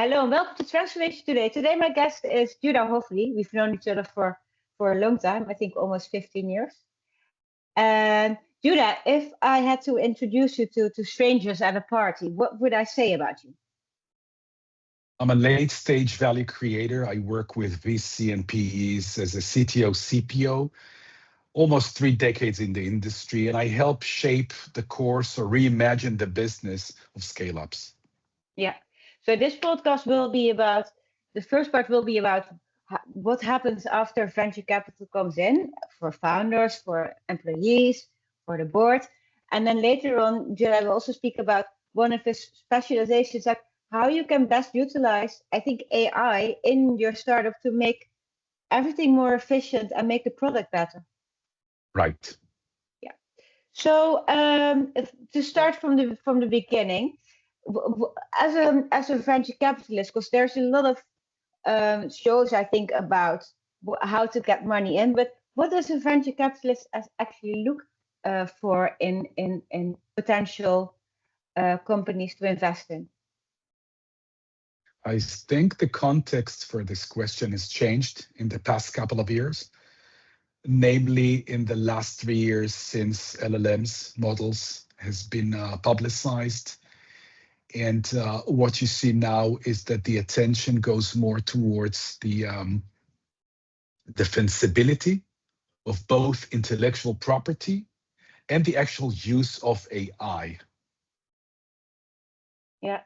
Hello and welcome to Transformation Today. Today my guest is Yehuda Hofri. We've known each other for a long time, I think almost 15 years. And Yehuda, if I had to introduce you to strangers at a party, what would I say about you? I'm a late stage value creator. I work with VC and PEs as a CTO, CPO, almost 3 decades in the industry, and I help shape the course or reimagine the business of scale-ups. Yeah. So this podcast will be about, the first part will be about what happens after venture capital comes in for founders, for employees, for the board. And then later on, Yehuda will also speak about one of his specializations, like how you can best utilize, I think, AI in your startup to make everything more efficient and make the product better. Right. Yeah. So to start from the beginning, as a venture capitalist, because there's a lot of shows, I think, about how to get money in, but what does a venture capitalist actually look for in potential companies to invest in? I think the context for this question has changed in the past couple of years, namely in the last 3 years since LLMs models has been publicized. And what you see now is that the attention goes more towards the defensibility of both intellectual property and the actual use of AI. Yeah,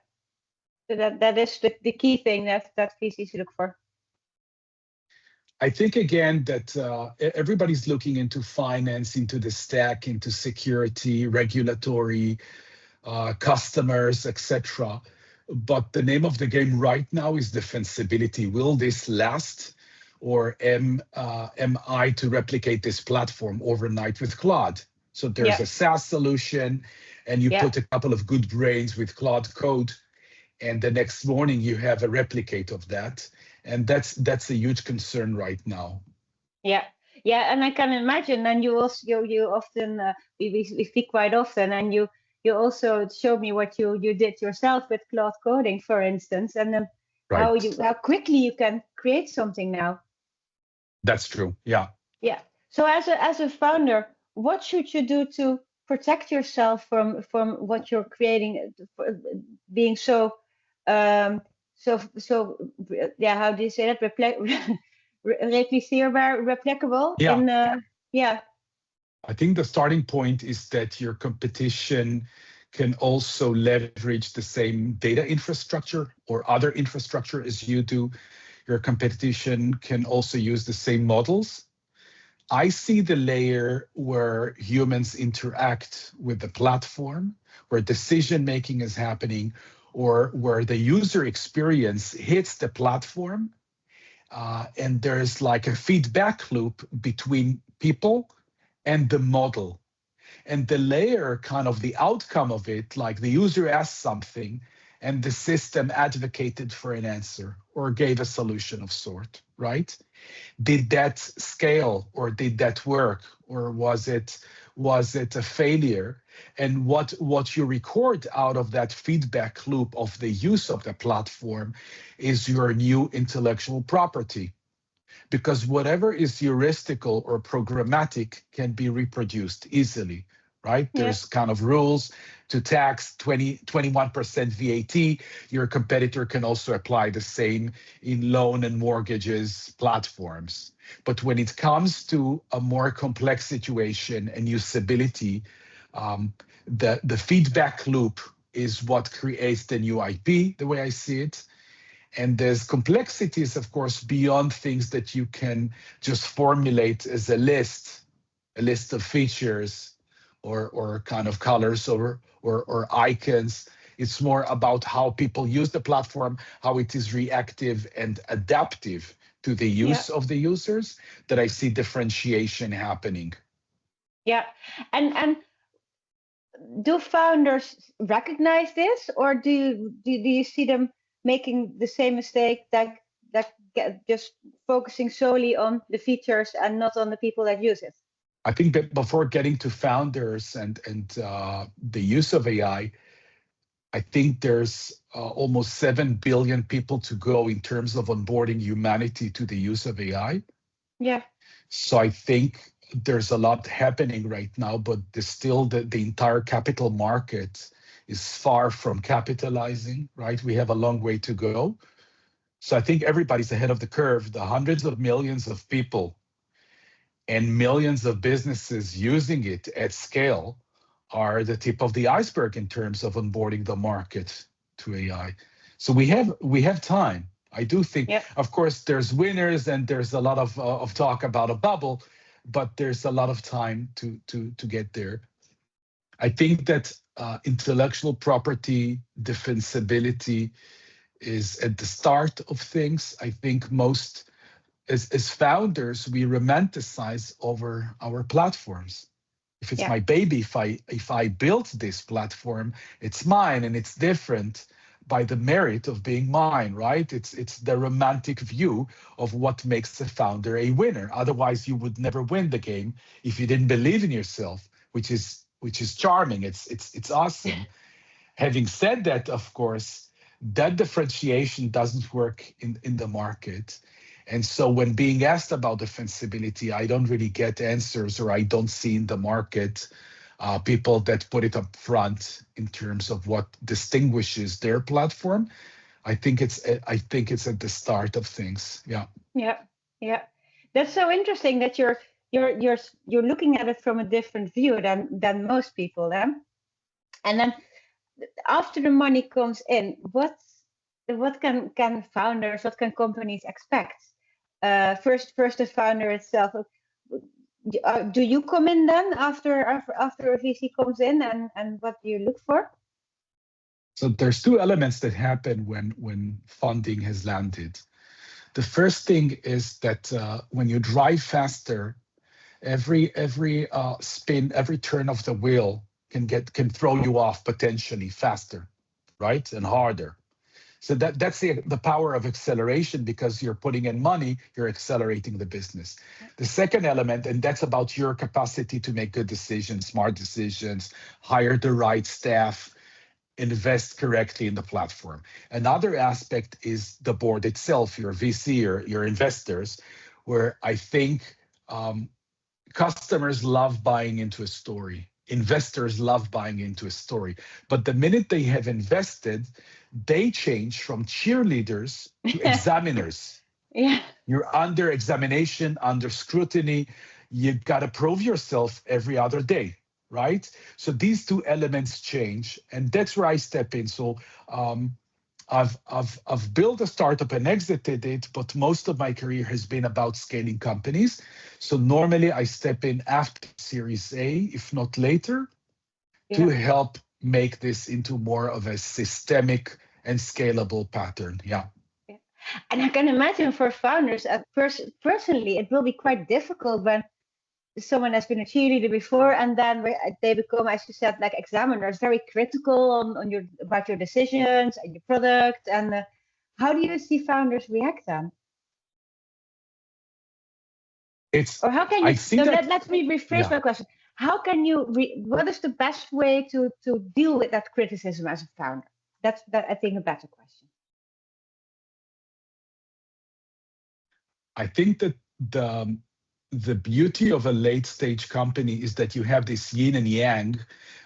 so that is the key thing that VCs look for. I think, again, that everybody's looking into finance, into the stack, into security, regulatory, customers, etc. But the name of the game right now is defensibility. Will this last? Or am I to replicate this platform overnight with Claude? So there's a SaaS solution, and you put a couple of good brains with Claude code, and the next morning you have a replicate of that. And that's a huge concern right now. Yeah, and I can imagine. And you also you often we speak quite often, and you also showed me what you did yourself with Claude coding, for instance, and then how quickly you can create something now. That's true. Yeah. Yeah. So as a founder, what should you do to protect yourself from what you're creating being so how do you say that, replicable? Yeah. I think the starting point is that your competition can also leverage the same data infrastructure or other infrastructure as you do. Your competition can also use the same models. I see the layer where humans interact with the platform, where decision-making is happening, or where the user experience hits the platform. And there's like a feedback loop between people and the model. And the layer, kind of the outcome of it, like the user asked something and the system advocated for an answer or gave a solution of sort, right? Did that scale, or did that work, or was it a failure? And what you record out of that feedback loop of the use of the platform is your new intellectual property. Because whatever is heuristical or programmatic can be reproduced easily, right? There's kind of rules to tax 21% VAT. Your competitor can also apply the same in loan and mortgages platforms. But when it comes to a more complex situation and usability, the feedback loop is what creates the new IP, the way I see it. And there's complexities, of course, beyond things that you can just formulate as a list of features or kind of colors or icons. It's more about how people use the platform, how it is reactive and adaptive to the use of the users, that I see differentiation happening. Yeah, and do founders recognize this, or do you see them making the same mistake that just focusing solely on the features and not on the people that use it? I think that before getting to founders and the use of AI, I think there's almost 7 billion people to go in terms of onboarding humanity to the use of AI. Yeah. So I think there's a lot happening right now, but there's still the entire capital market is far from capitalizing, right? We have a long way to go. So I think everybody's ahead of the curve. The hundreds of millions of people and millions of businesses using it at scale are the tip of the iceberg in terms of onboarding the market to AI. So we have time. I do think, Yep. of course, there's winners and there's a lot of talk about a bubble, but there's a lot of time to get there. I think that intellectual property defensibility is at the start of things. I think most as founders, we romanticize over our platforms. If it's my baby, if I built this platform, it's mine and it's different by the merit of being mine, right? It's the romantic view of what makes the founder a winner. Otherwise, you would never win the game if you didn't believe in yourself, which is charming. It's awesome. Having said that, of course, that differentiation doesn't work in the market. And so when being asked about defensibility, I don't really get answers, or I don't see in the market people that put it up front in terms of what distinguishes their platform. I think it's at the start of things. Yeah. Yeah. That's so interesting that you're looking at it from a different view than most people then. And then after the money comes in, what can founders, what can companies expect? First the founder itself. Do you come in then after a VC comes in, and what do you look for? So there's two elements that happen when funding has landed. The first thing is that when you drive faster, every spin, every turn of the wheel can throw you off potentially faster, right, and harder. So that's the power of acceleration, because you're putting in money, you're accelerating the business. The second element, and that's about your capacity to make good decisions, smart decisions, hire the right staff, invest correctly in the platform. Another aspect is the board itself, your VC or your investors, where I think customers love buying into a story. Investors love buying into a story. But the minute they have invested, they change from cheerleaders to examiners. Yeah. You're under examination, under scrutiny. You got to prove yourself every other day, right? So these two elements change, and that's where I step in. So I've built a startup and exited it, but most of my career has been about scaling companies. So normally I step in after Series A, if not later, to help make this into more of a systemic and scalable pattern. Yeah. And I can imagine for founders, personally, it will be quite difficult when someone has been a cheerleader before, and then they become, as you said, like examiners, very critical about your decisions and your product. And how do you see founders react then? Let me rephrase my question. How can you? What is the best way to deal with that criticism as a founder? That's I think a better question. I think that the beauty of a late stage company is that you have this yin and yang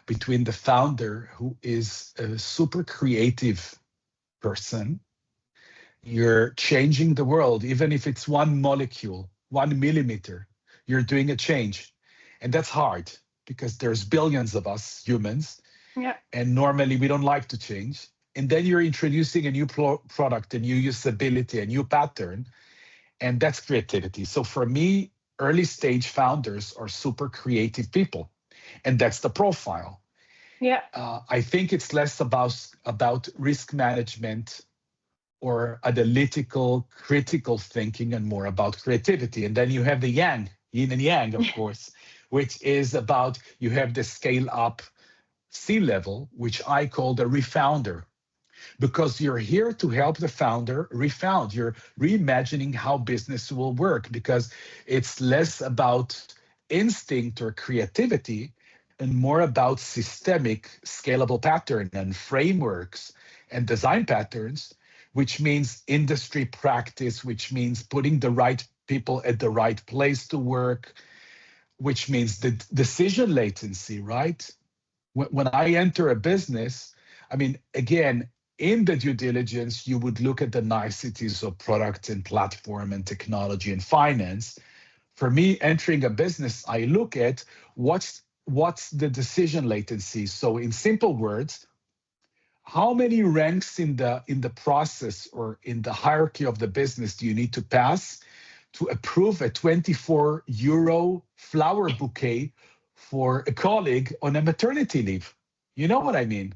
between the founder, who is a super creative person. You're changing the world, even if it's one molecule, 1 millimeter, you're doing a change. And that's hard because there's billions of us humans. Yeah. And normally we don't like to change. And then you're introducing a new product, a new usability, a new pattern. And that's creativity. So for me, early stage founders are super creative people. And that's the profile. Yeah. I think it's less about risk management or analytical, critical thinking, and more about creativity. And then you have the yin and yang, of course, which is about, you have the scale up C-level, which I call the refounder, because you're here to help the founder refound. You're reimagining how business will work, because it's less about instinct or creativity, and more about systemic scalable pattern and frameworks and design patterns, which means industry practice, which means putting the right people at the right place to work, which means the decision latency, right? When I enter a business, I mean, again, in the due diligence, you would look at the niceties of product and platform and technology and finance. For me, entering a business, I look at what's the decision latency. So in simple words, how many ranks in the process or in the hierarchy of the business do you need to pass to approve a 24 euro flower bouquet for a colleague on a maternity leave? You know what I mean?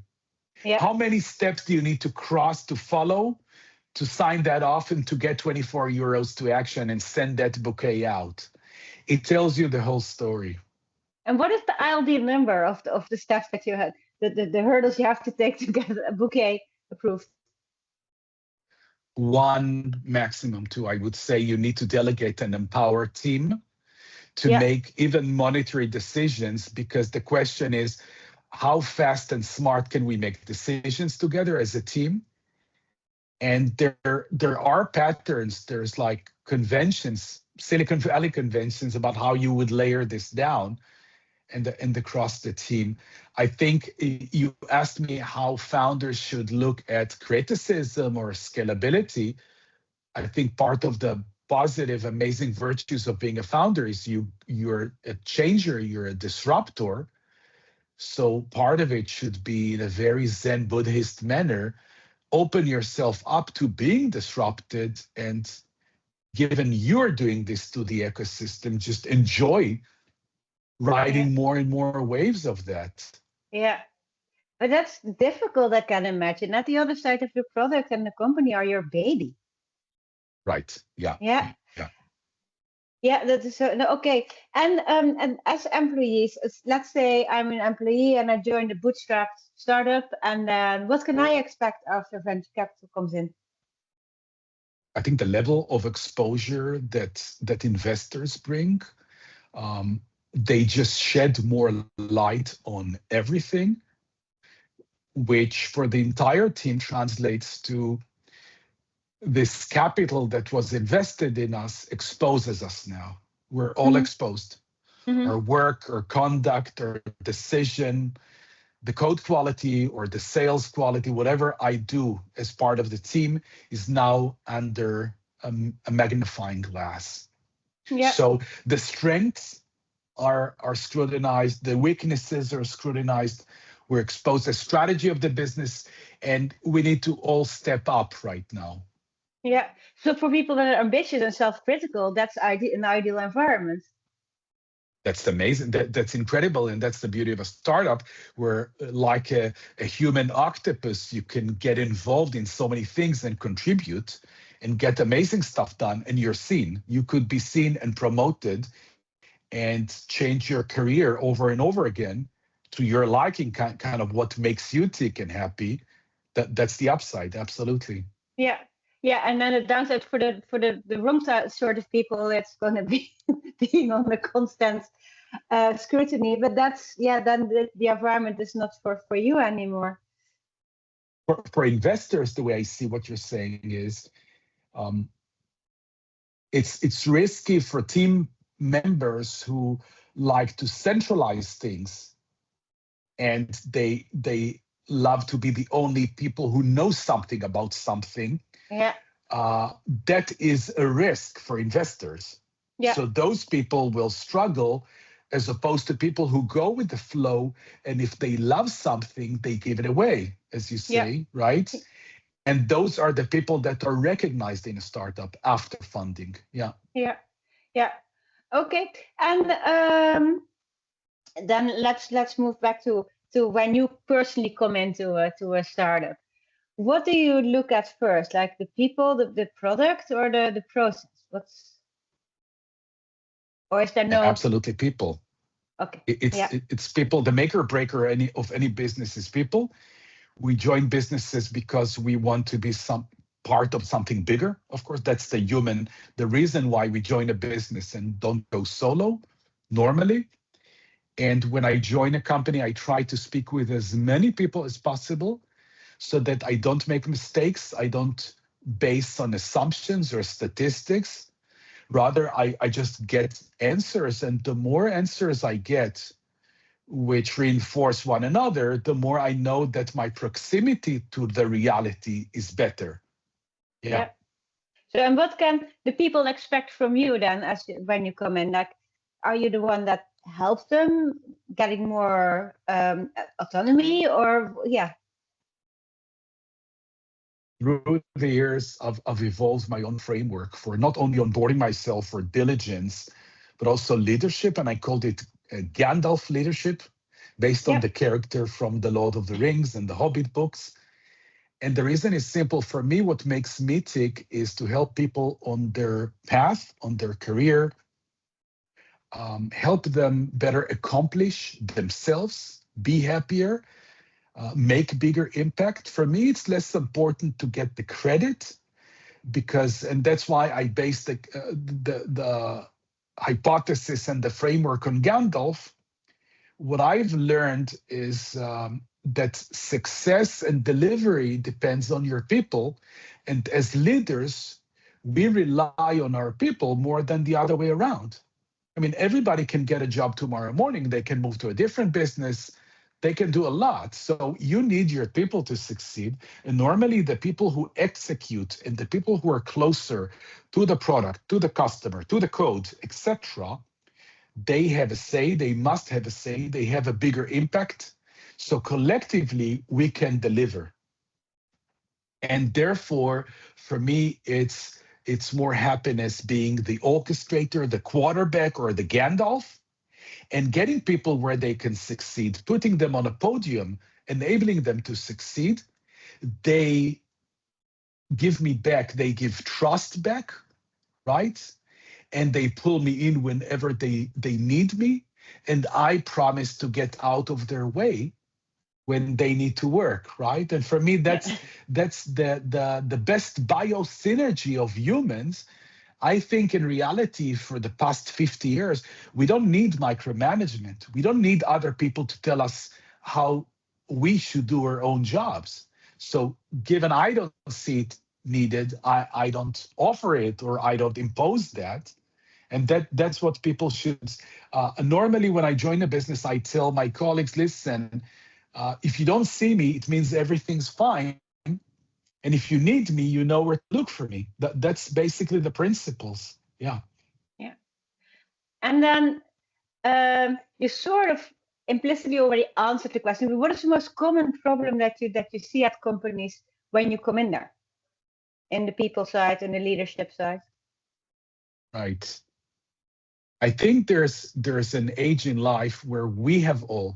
Yeah. How many steps do you need to cross to follow to sign that off and to get 24 euros to action and send that bouquet out? It tells you the whole story. And what is the ILD number of the steps that you had, the hurdles you have to take to get a bouquet approved? 1, maximum 2. I would say you need to delegate and empower team to make even monetary decisions, because the question is, how fast and smart can we make decisions together as a team? And there are patterns, there's like conventions, Silicon Valley conventions about how you would layer this down and across the team. I think you asked me how founders should look at criticism or scalability. I think part of the positive, amazing virtues of being a founder is you're a changer, you're a disruptor. So part of it should be, in a very Zen Buddhist manner, open yourself up to being disrupted, and given you're doing this to the ecosystem, just enjoy riding more and more waves of that. Yeah. But that's difficult, I can imagine. At the other side of the product and the company are your baby. Right. Yeah. Yeah. Yeah, that is so. No, okay. And as employees, let's say I'm an employee and I join the bootstrapped startup, and then what can I expect after venture capital comes in? I think the level of exposure that investors bring, they just shed more light on everything, which for the entire team translates to this capital that was invested in us exposes us now. We're all exposed. Our work, our conduct, our decision, the code quality or the sales quality, whatever I do as part of the team is now under a magnifying glass. Yeah. So the strengths are scrutinized, the weaknesses are scrutinized, we're exposed to the strategy of the business, and we need to all step up right now. Yeah. So for people that are ambitious and self-critical, that's an ideal environment. That's amazing. That's incredible. And that's the beauty of a startup, where like a human octopus, you can get involved in so many things and contribute and get amazing stuff done. And you're seen. You could be seen and promoted and change your career over and over again to your liking, kind of what makes you tick and happy. That's the upside. Absolutely. Yeah. Yeah, and then the downside for the wrong sort of people, it's going to be being on the constant scrutiny. But that's, then the environment is not for you anymore. For investors, the way I see what you're saying is, it's risky for team members who like to centralize things, and they love to be the only people who know something about something. Yeah. That is a risk for investors. Yeah. So those people will struggle, as opposed to people who go with the flow, and if they love something, they give it away, as you say, right? And those are the people that are recognized in a startup after funding. Yeah. Yeah. Yeah. Okay. And then let's move back to when you personally come into a startup. What do you look at first, like the people, the product, or the process? Or is there no? Absolutely, people. Okay. It's people. The make or breaker of any business is people. We join businesses because we want to be some part of something bigger. Of course, that's the reason why we join a business and don't go solo normally. And when I join a company, I try to speak with as many people as possible so that I don't make mistakes. I don't base on assumptions or statistics. Rather, I just get answers. And the more answers I get, which reinforce one another, the more I know that my proximity to the reality is better. Yeah. So, and what can the people expect from you then, when you come in? Like, are you the one that helps them getting more autonomy, or Through the years, I've evolved my own framework for not only onboarding myself for diligence, but also leadership. And I called it Gandalf leadership, based on the character from the Lord of the Rings and the Hobbit books. And the reason is simple. For me, what makes me tick is to help people on their path, on their career, help them better accomplish themselves, be happier, make bigger impact. For me, it's less important to get the credit and that's why I based the hypothesis and the framework on Gandalf. What I've learned is that success and delivery depends on your people. And as leaders, we rely on our people more than the other way around. I mean, everybody can get a job tomorrow morning. They can move to a different business. They can do a lot. So you need your people to succeed. And normally the people who execute and the people who are closer to the product, to the customer, to the code, etc., they have a say, they must have a say, they have a bigger impact. So collectively, we can deliver. And therefore, for me, it's more happiness being the orchestrator, the quarterback, or the Gandalf, and getting people where they can succeed, putting them on a podium, enabling them to succeed. They give me back, they give trust back, right? And they pull me in whenever they need me. And I promise to get out of their way when they need to work, right? And for me, that's the best biosynergy of humans. I think in reality, for the past 50 years, we don't need micromanagement. We don't need other people to tell us how we should do our own jobs. So given I don't see it needed, I don't offer it, or I don't impose that. And that's what people should. Normally, when I join a business, I tell my colleagues, listen, if you don't see me, it means everything's fine. And if you need me, you know where to look for me. That's basically the principles. Yeah. Yeah. And then you sort of implicitly already answered the question, but what is the most common problem that you see at companies when you come in there, in the people side and the leadership side? Right. I think there's an age in life where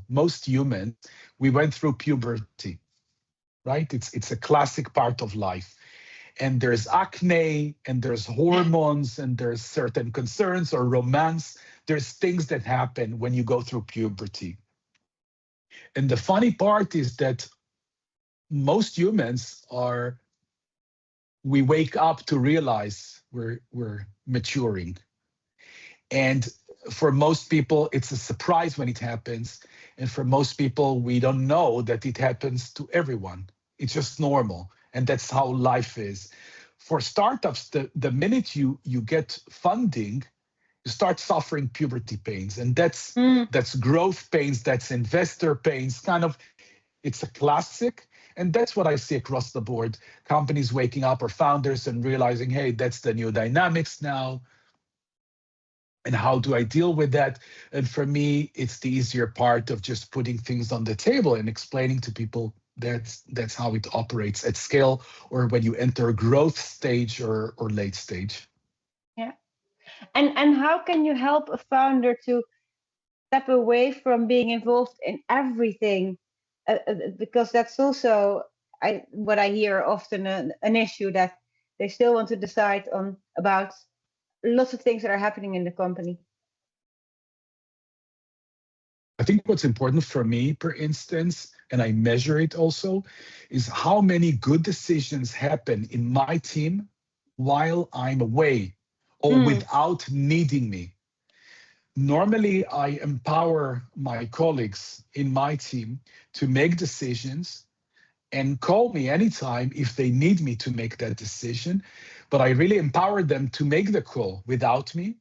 most humans, we went through puberty, right? It's a classic part of life. And there's acne, and there's hormones, and there's certain concerns or romance. There's things that happen when you go through puberty. And the funny part is that most humans we wake up to realize we're maturing. And for most people, it's a surprise when it happens. And for most people, we don't know that it happens to everyone. It's just normal. And that's how life is. For startups, the minute you get funding, you start suffering puberty pains. And that's growth pains, that's investor pains, it's a classic. And that's what I see across the board. Companies waking up, or founders, and realizing, hey, that's the new dynamics now. And how do I deal with that? And for me, it's the easier part of just putting things on the table and explaining to people that's how it operates at scale, or when you enter a growth stage or late stage. Yeah. And how can you help a founder to step away from being involved in everything? Because that's also what I hear often, an issue, that they still want to decide about lots of things that are happening in the company. I think what's important for me, for instance, and I measure it also, is how many good decisions happen in my team while I'm away, or without needing me. Normally, I empower my colleagues in my team to make decisions and call me anytime if they need me to make that decision. But I really empower them to make the call without me.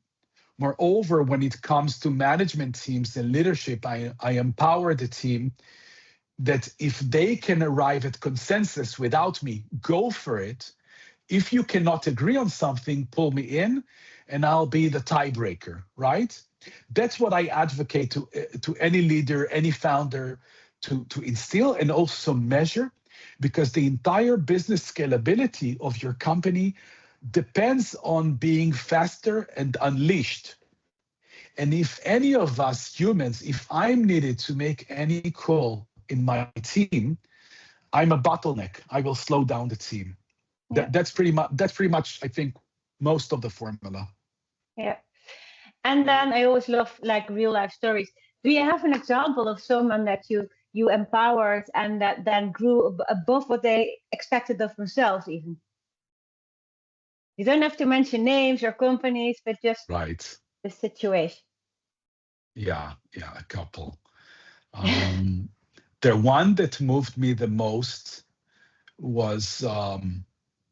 Moreover, when it comes to management teams and leadership, I empower the team that if they can arrive at consensus without me, go for it. If you cannot agree on something, pull me in and I'll be the tiebreaker, right? That's what I advocate to any leader, any founder to instill and also measure, because the entire business scalability of your company depends on being faster and unleashed. And if any of us humans, if I'm needed to make any call in my team, I'm a bottleneck. I will slow down the team. Yeah. That's pretty much, I think, most of the formula. Yeah. And then I always love like real life stories. Do you have an example of someone that you empowered and that then grew above what they expected of themselves even? You don't have to mention names or companies, but just Right. the situation. Yeah, a couple. The one that moved me the most was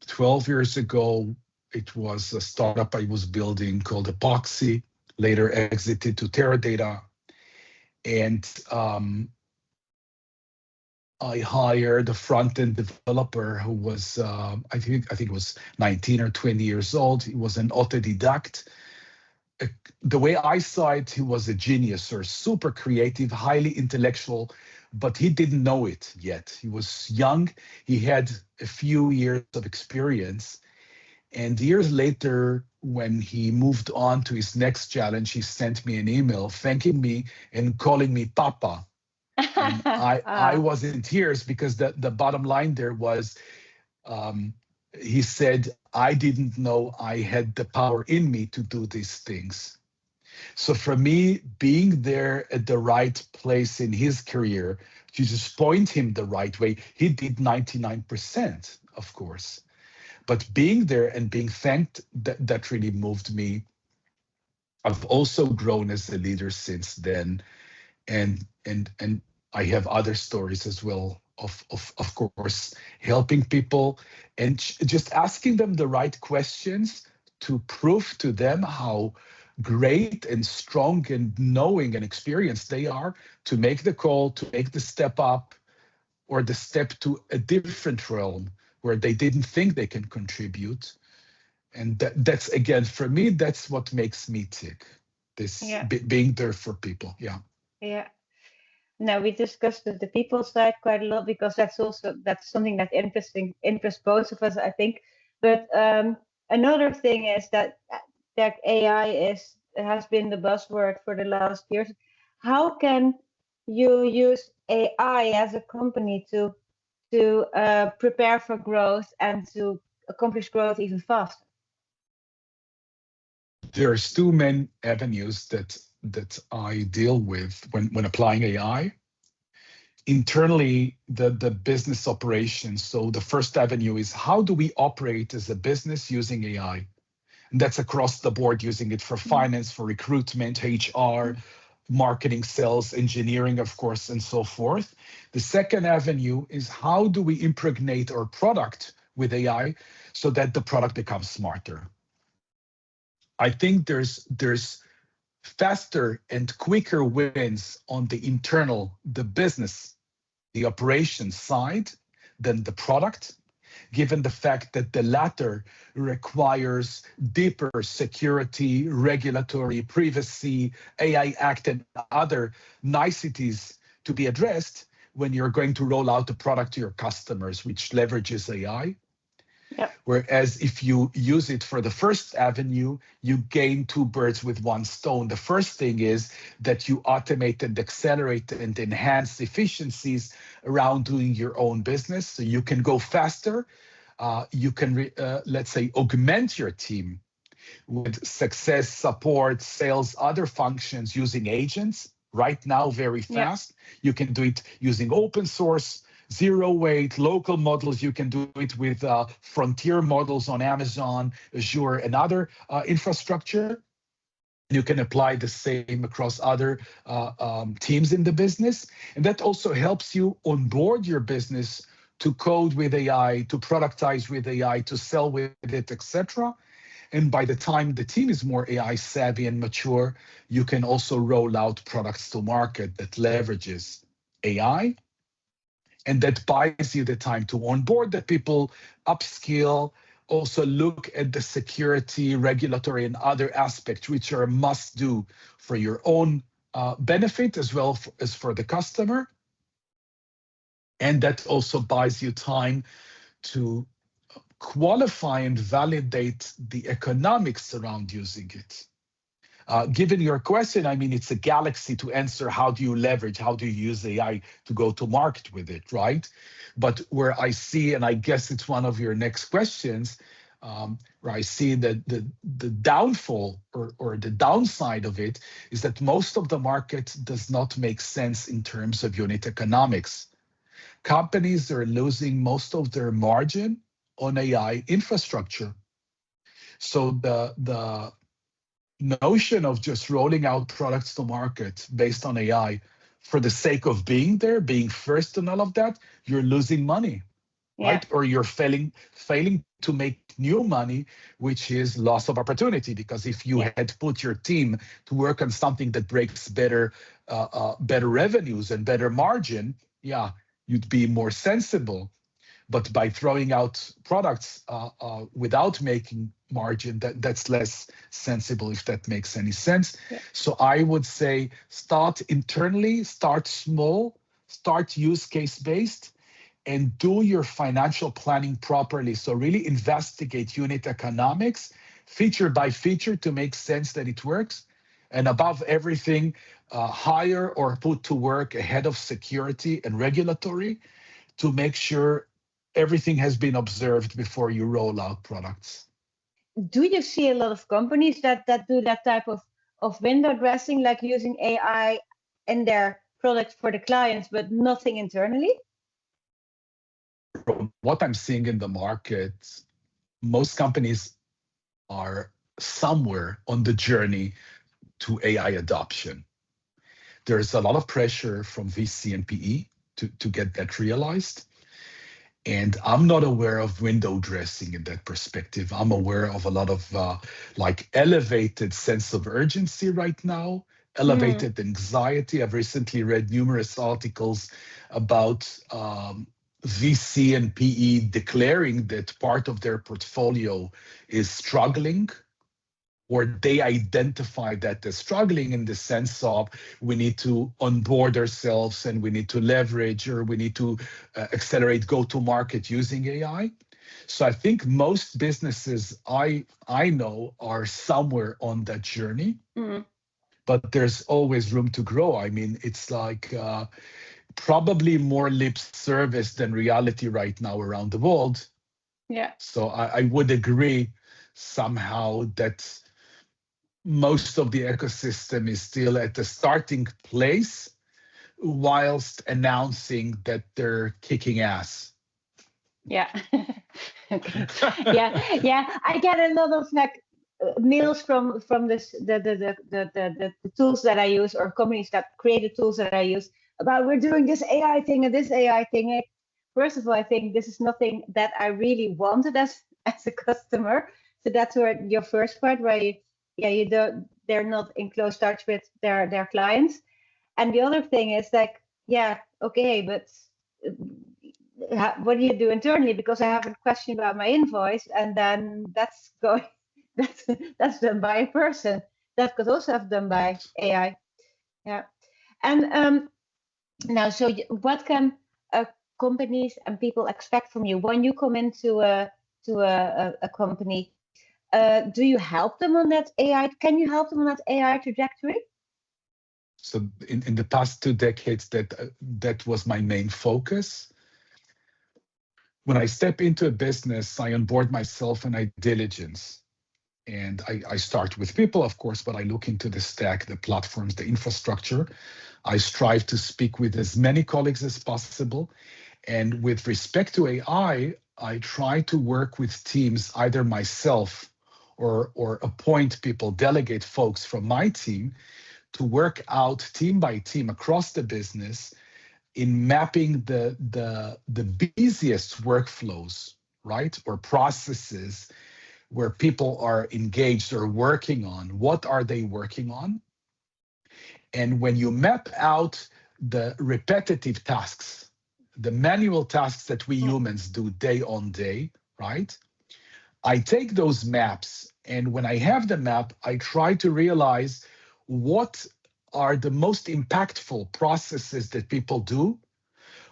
12 years ago. It was a startup I was building called Epoxy, later exited to Teradata. And I hired a front-end developer who was, I think it was 19 or 20 years old. He was an autodidact. The way I saw it, he was a genius or super creative, highly intellectual, but he didn't know it yet. He was young. He had a few years of experience. And years later, when he moved on to his next challenge, he sent me an email thanking me and calling me Papa. And I was in tears because the bottom line there was, he said, I didn't know I had the power in me to do these things. So for me, being there at the right place in his career, to just point him the right way, he did 99%, of course. But being there and being thanked, that really moved me. I've also grown as a leader since then. And I have other stories as well of course, helping people and just asking them the right questions to prove to them how great and strong and knowing and experienced they are to make the call, to make the step up or the step to a different realm where they didn't think they can contribute. And that's, again, for me, that's what makes me tick, this being there for people. Yeah. Now we discussed the people side quite a lot because that's something that interests both of us, I think. But another thing is that AI has been the buzzword for the last years. How can you use AI as a company to prepare for growth and to accomplish growth even faster? There's two main avenues that I deal with when applying AI. Internally, the business operations. So the first avenue is, how do we operate as a business using AI? And that's across the board, using it for finance, for recruitment, HR, marketing, sales, engineering, of course, and so forth. The second avenue is, how do we impregnate our product with AI so that the product becomes smarter? I think there's faster and quicker wins on the internal, the business, the operations side than the product, given the fact that the latter requires deeper security, regulatory, privacy, AI Act, and other niceties to be addressed when you're going to roll out a product to your customers, which leverages AI. Yep. Whereas if you use it for the first avenue, you gain two birds with one stone. The first thing is that you automate and accelerate and enhance efficiencies around doing your own business. So you can go faster. You can, let's say, augment your team with success, support, sales, other functions using agents right now very fast. You can do it using open source, zero weight, local models. You can do it with frontier models on Amazon, Azure, and other infrastructure. You can apply the same across other teams in the business. And that also helps you onboard your business to code with AI, to productize with AI, to sell with it, etc. And by the time the team is more AI savvy and mature, you can also roll out products to market that leverages AI, and that buys you the time to onboard the people, upskill, also look at the security, regulatory, and other aspects, which are a must do for your own benefit as well as for the customer. And that also buys you time to qualify and validate the economics around using it. Given your question, I mean, it's a galaxy to answer. How do you leverage, how do you use AI to go to market with it, right? But where I see, and I guess it's one of your next questions, where I see that the downfall or the downside of it is that most of the market does not make sense in terms of unit economics. Companies are losing most of their margin on AI infrastructure. So the notion of just rolling out products to market based on AI for the sake of being there, being first and all of that, you're losing money, right? Or you're failing to make new money, which is loss of opportunity. Because if you had put your team to work on something that breaks better revenues and better margin, you'd be more sensible. But by throwing out products without making margin, that's less sensible, if that makes any sense. So I would say start internally, start small, start use case based, and do your financial planning properly. So really investigate unit economics, feature by feature, to make sense that it works. And above everything, hire or put to work a head of security and regulatory to make sure everything has been observed before you roll out products. Do you see a lot of companies that do that type of window dressing, like using AI in their products for the clients, but nothing internally? From what I'm seeing in the market, most companies are somewhere on the journey to AI adoption. There's a lot of pressure from VC and PE to get that realized. And I'm not aware of window dressing in that perspective. I'm aware of a lot of elevated sense of urgency right now, elevated anxiety. I've recently read numerous articles about VC and PE declaring that part of their portfolio is struggling, or they identify that as struggling in the sense of we need to onboard ourselves and we need to leverage, or we need to accelerate go-to-market using AI. So I think most businesses I know are somewhere on that journey, but there's always room to grow. I mean, it's like probably more lip service than reality right now around the world. So I would agree somehow that most of the ecosystem is still at the starting place, whilst announcing that they're kicking ass. Okay. I get a lot of mails from this the tools that I use, or companies that create the tools that I use, about we're doing this AI thing and this AI thing. First of all, I think this is nothing that I really wanted as a customer. So that's where your first part, where they're not in close touch with their clients. And the other thing is like, okay, but what do you do internally? Because I have a question about my invoice, and then that's done by a person. That could also have done by AI. And now, so what can companies and people expect from you when you come into a company? Do you help them on that AI? Can you help them on that AI trajectory? So in the past 2 decades, that was my main focus. When I step into a business, I onboard myself and I diligence. And I start with people, of course, but I look into the stack, the platforms, the infrastructure. I strive to speak with as many colleagues as possible. And with respect to AI, I try to work with teams, either myself or appoint people, delegate folks from my team to work out team by team across the business in mapping the busiest workflows, right? Or processes where people are engaged or working on. What are they working on? And when you map out the repetitive tasks, the manual tasks that we humans do day on day, right? I take those maps, and when I have the map, I try to realize what are the most impactful processes that people do,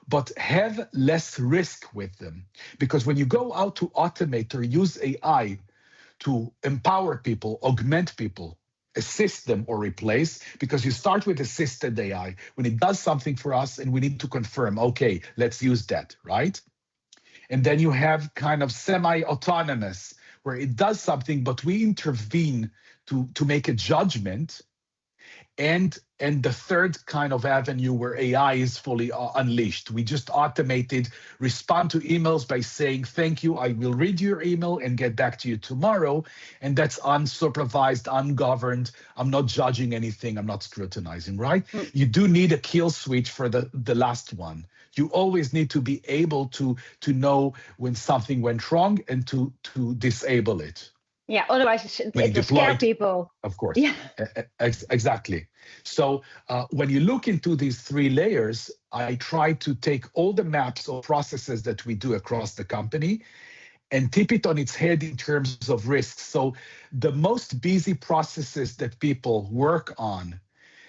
but have less risk with them. Because when you go out to automate or use AI to empower people, augment people, assist them or replace, because you start with assisted AI when it does something for us and we need to confirm, okay, let's use that, right? And then you have kind of semi-autonomous where it does something, but we intervene to make a judgment. And the third kind of avenue where AI is fully unleashed. We just automated respond to emails by saying, thank you, I will read your email and get back to you tomorrow. And that's unsupervised, ungoverned. I'm not judging anything. I'm not scrutinizing, right? You do need a kill switch for the last one. You always need to be able to know when something went wrong and to disable it. Yeah, otherwise it will scare people. Of course. Yeah. Exactly. So when you look into these three layers, I try to take all the maps or processes that we do across the company and tip it on its head in terms of risks. So the most busy processes that people work on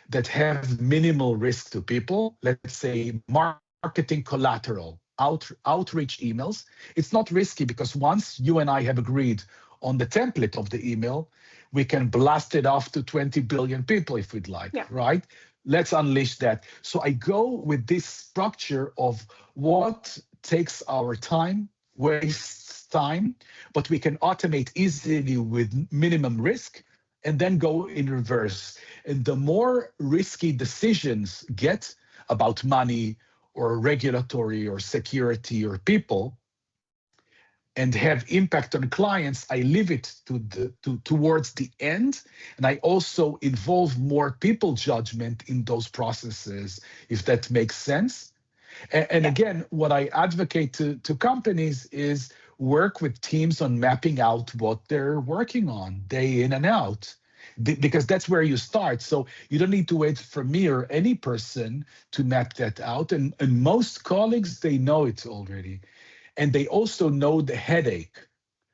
that have minimal risk to people, let's say marketing collateral, outreach emails, it's not risky because once you and I have agreed on the template of the email, we can blast it off to 20 billion people if we'd like, right? Let's unleash that. So I go with this structure of what takes our time, wastes time, but we can automate easily with minimum risk, and then go in reverse. And the more risky decisions get about money or regulatory or security or people, and have impact on clients, I leave it towards the end, and I also involve more people judgment in those processes, if that makes sense. And again, what I advocate to companies is work with teams on mapping out what they're working on day in and out, because that's where you start. So you don't need to wait for me or any person to map that out. And most colleagues, they know it already. And they also know the headache.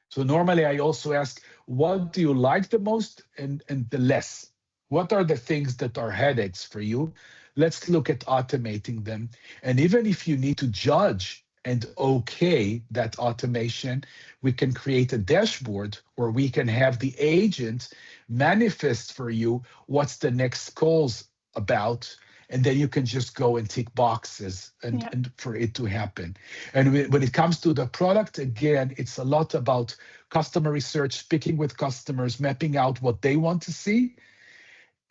So normally I also ask, what do you like the most and the less? What are the things that are headaches for you? Let's look at automating them. And even if you need to judge and okay that automation, we can create a dashboard where we can have the agent manifest for you what's the next calls about. And then you can just go and tick boxes and for it to happen. And when it comes to the product, again, it's a lot about customer research, speaking with customers, mapping out what they want to see,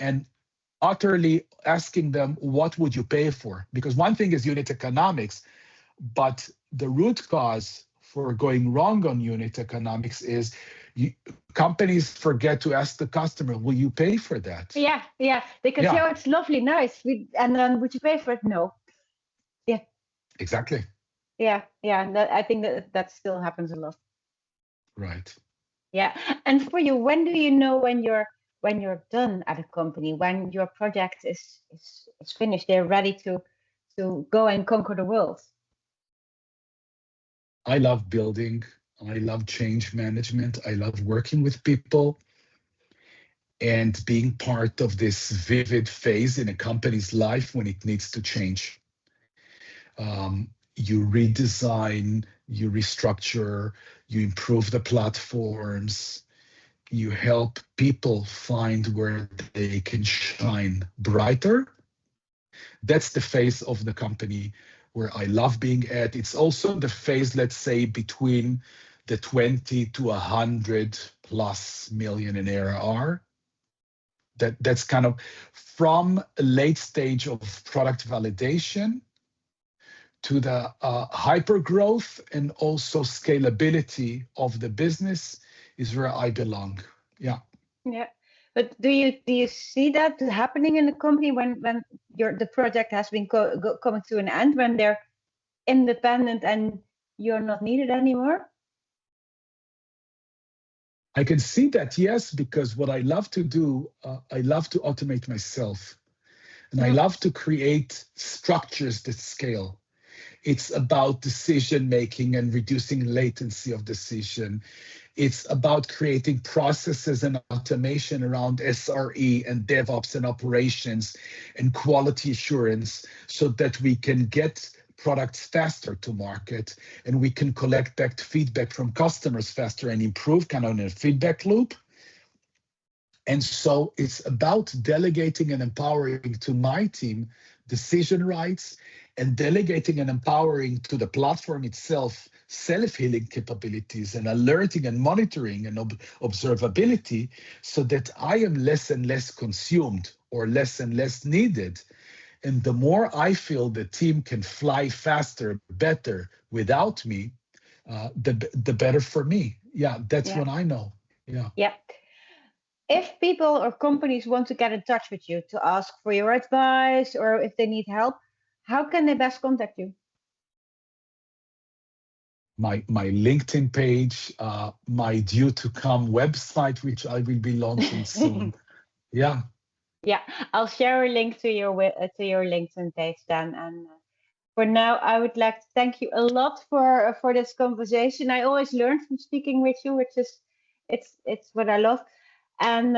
and utterly asking them, what would you pay for? Because one thing is unit economics, but the root cause for going wrong on unit economics is companies forget to ask the customer, will you pay for that? Yeah. They can say, oh, it's lovely, nice. And then would you pay for it? No. Yeah. Exactly. Yeah. I think that still happens a lot. Right. Yeah. And for you, when do you know when you're done at a company, when your project is finished, they're ready to go and conquer the world? I love building. I love change management. I love working with people and being part of this vivid phase in a company's life when it needs to change. You redesign, you restructure, you improve the platforms, you help people find where they can shine brighter. That's the phase of the company where I love being at. It's also the phase, let's say, between the 20 to 100 plus million in ARR. That's kind of from a late stage of product validation to the hyper growth and also scalability of the business is where I belong. Yeah. Yeah. But do you see that happening in the company when the project has been coming to an end, when they're independent and you're not needed anymore? I can see that, yes, because what I love to do, I love to automate myself. And I love to create structures that scale. It's about decision making and reducing latency of decision. It's about creating processes and automation around SRE and DevOps and operations and quality assurance so that we can get products faster to market and we can collect back feedback from customers faster and improve kind of in a feedback loop. And so it's about delegating and empowering to my team decision rights and delegating and empowering to the platform itself self-healing capabilities and alerting and monitoring and observability so that I am less and less consumed or less and less needed. And the more I feel the team can fly faster, better without me, the better for me. Yeah, that's what I know. Yeah. Yeah. If people or companies want to get in touch with you to ask for your advice or if they need help, how can they best contact you? My LinkedIn page, my due to come website, which I will be launching soon. Yeah. Yeah, I'll share a link to your LinkedIn page then. And for now, I would like to thank you a lot for this conversation. I always learn from speaking with you, which is it's what I love. And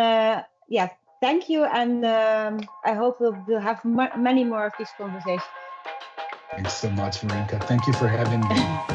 yeah, thank you. And I hope we'll have many more of these conversations. Thanks so much, Marinka. Thank you for having me.